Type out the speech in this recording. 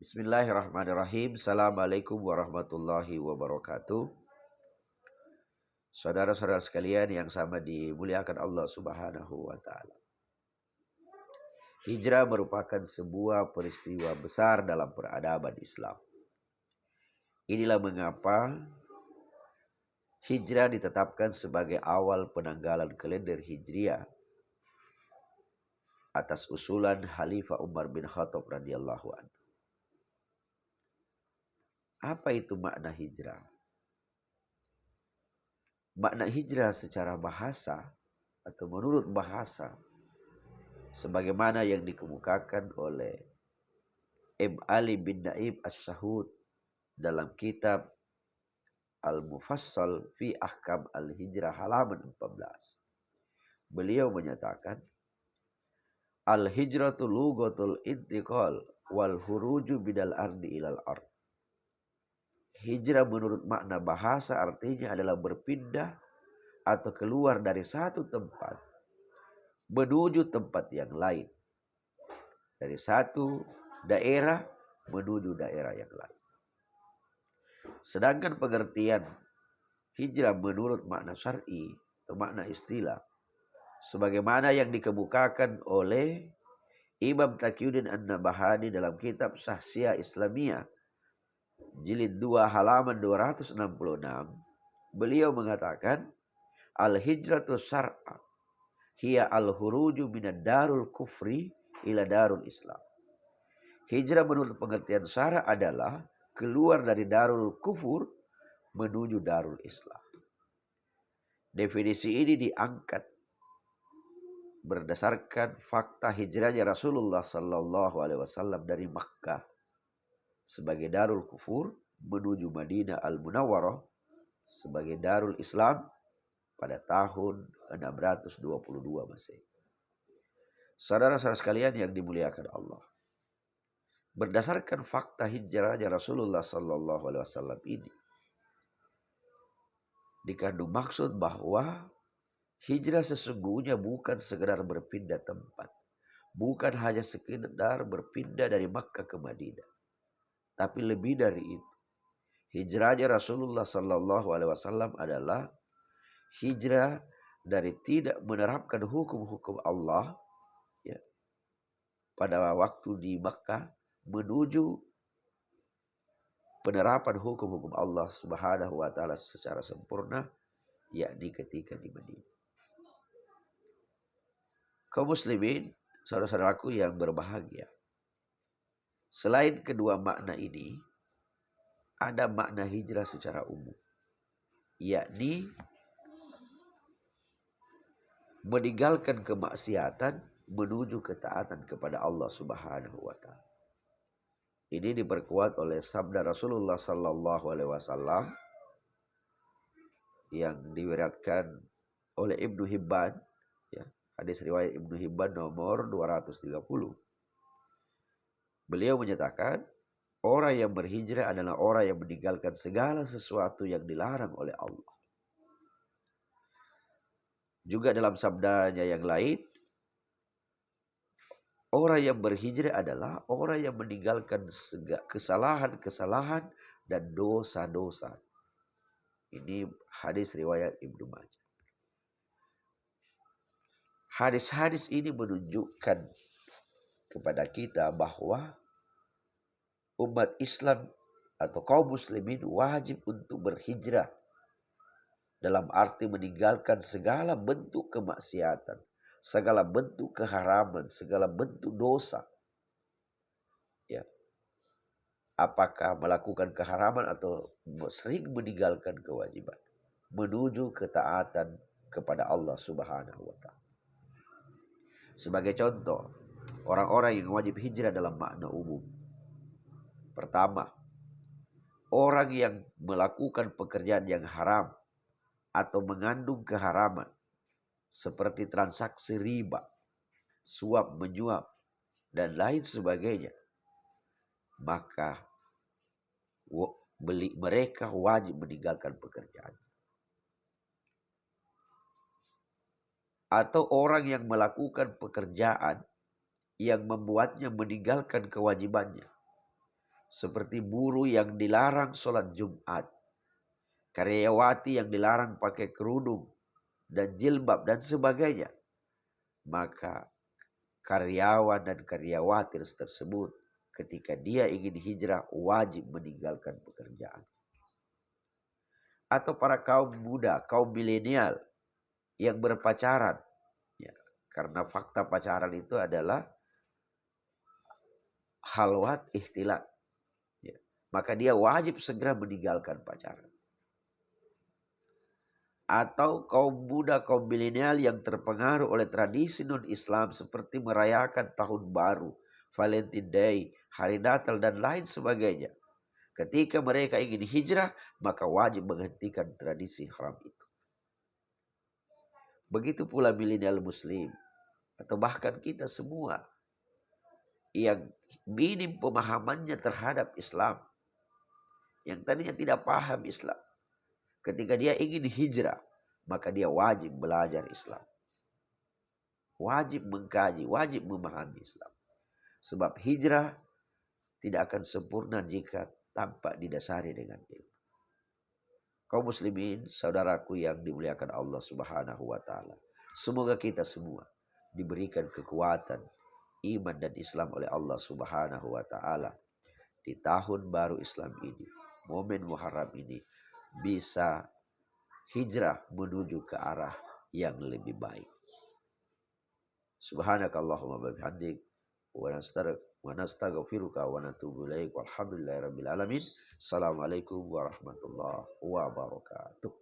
Bismillahirrahmanirrahim. Assalamualaikum warahmatullahi wabarakatuh. Saudara-saudara sekalian yang sama dimuliakan Allah Subhanahu wa taala. Hijrah merupakan sebuah peristiwa besar dalam peradaban Islam. Inilah mengapa hijrah ditetapkan sebagai awal penanggalan kalender Hijriah atas usulan Khalifah Umar bin Khattab radhiyallahu anhu. Apa itu makna hijrah? Makna hijrah secara bahasa atau menurut bahasa sebagaimana yang dikemukakan oleh Ibn Ali bin Naib As-Sahud dalam kitab Al-Mufassal fi Ahkam Al-Hijrah halaman 14. Beliau menyatakan Al-hijratu lughatul intiqal wal huruju bidal ardi ilal ard. Hijrah menurut makna bahasa artinya adalah berpindah atau keluar dari satu tempat menuju tempat yang lain. Dari satu daerah menuju daerah yang lain. Sedangkan pengertian hijrah menurut makna syar'i atau makna istilah sebagaimana yang dikemukakan oleh Imam Taqiyuddin An-Nabahani dalam kitab Sahsiyah Islamiyah jilid 2 halaman 266, beliau mengatakan al-hijratu syar'a hiya al-huruju minad darul kufri ila darul Islam. Hijrah menurut pengertian syara adalah keluar dari darul kufur menuju darul Islam. Definisi ini diangkat berdasarkan fakta hijrahnya Rasulullah sallallahu alaihi wasallam dari Makkah sebagai darul kufur menuju Madinah Al-Munawwarah sebagai darul Islam pada tahun 622 Masehi. Saudara-saudara sekalian yang dimuliakan Allah, berdasarkan fakta hijrahnya Rasulullah sallallahu alaihi wasallam ini dikandung maksud bahwa hijrah sesungguhnya bukan sekedar berpindah tempat, bukan hanya sekedar berpindah dari Makkah ke Madinah, tapi lebih dari itu. Hijrahnya Rasulullah sallallahu alaihi wasallam adalah hijrah dari tidak menerapkan hukum-hukum Allah ya, pada waktu di Makkah menuju penerapan hukum-hukum Allah Subhanahu wa taala secara sempurna, yakni ketika di Madinah. Kaum muslimin, saudara-saudaraku yang berbahagia, selain kedua makna ini, ada makna hijrah secara umum, yakni meninggalkan kemaksiatan menuju ketaatan kepada Allah Subhanahu wa taala. Ini diperkuat oleh sabda Rasulullah sallallahu alaihi wasallam yang diriwayatkan oleh Ibnu Hibban, ya, hadis riwayat Ibnu Hibban nomor 230. Beliau menyatakan, orang yang berhijrah adalah orang yang meninggalkan segala sesuatu yang dilarang oleh Allah. Juga dalam sabdanya yang lain, orang yang berhijrah adalah orang yang meninggalkan kesalahan-kesalahan dan dosa-dosa. Ini hadis riwayat Ibnu Majah. Hadis-hadis ini menunjukkan kepada kita bahwa umat Islam atau kaum muslimin wajib untuk berhijrah dalam arti meninggalkan segala bentuk kemaksiatan, segala bentuk keharaman, segala bentuk dosa. Ya. Apakah melakukan keharaman atau sering meninggalkan kewajiban menuju ketaatan kepada Allah Subhanahu wa taala. Sebagai contoh, orang-orang yang wajib hijrah dalam makna umum. Pertama, orang yang melakukan pekerjaan yang haram atau mengandung keharaman seperti transaksi riba, suap menyuap, dan lain sebagainya, maka mereka wajib meninggalkan pekerjaan. Atau orang yang melakukan pekerjaan yang membuatnya meninggalkan kewajibannya, seperti buruh yang dilarang sholat Jumat, karyawati yang dilarang pakai kerudung dan jilbab dan sebagainya, maka karyawan dan karyawati tersebut ketika dia ingin hijrah wajib meninggalkan pekerjaan. Atau para kaum muda, kaum milenial yang berpacaran, ya, karena fakta pacaran itu adalah halwat ikhtilat, ya, maka dia wajib segera meninggalkan pacaran. Atau kaum muda, kaum milenial yang terpengaruh oleh tradisi non-Islam seperti merayakan tahun baru, Valentine Day, hari Natal dan lain sebagainya. Ketika mereka ingin hijrah, maka wajib menghentikan tradisi haram itu. Begitu pula milenial muslim, atau bahkan kita semua yang minim pemahamannya terhadap Islam, yang tadinya tidak paham Islam. Ketika dia ingin hijrah, maka dia wajib belajar Islam. Wajib mengkaji, wajib memahami Islam. Sebab hijrah tidak akan sempurna jika tanpa didasari dengan ilmu. Kaum muslimin, saudaraku yang dimuliakan Allah Subhanahu wa taala. Semoga kita semua diberikan kekuatan iman dan Islam oleh Allah Subhanahu wa taala di tahun baru Islam ini, momen Muharram ini, bisa hijrah menuju ke arah yang lebih baik. Subhanakallahumma wa bihamdik wa nastaghfiruka wa natubu ilaik walhamdulillahi rabbil alamin. Assalamualaikum warahmatullahi wabarakatuh.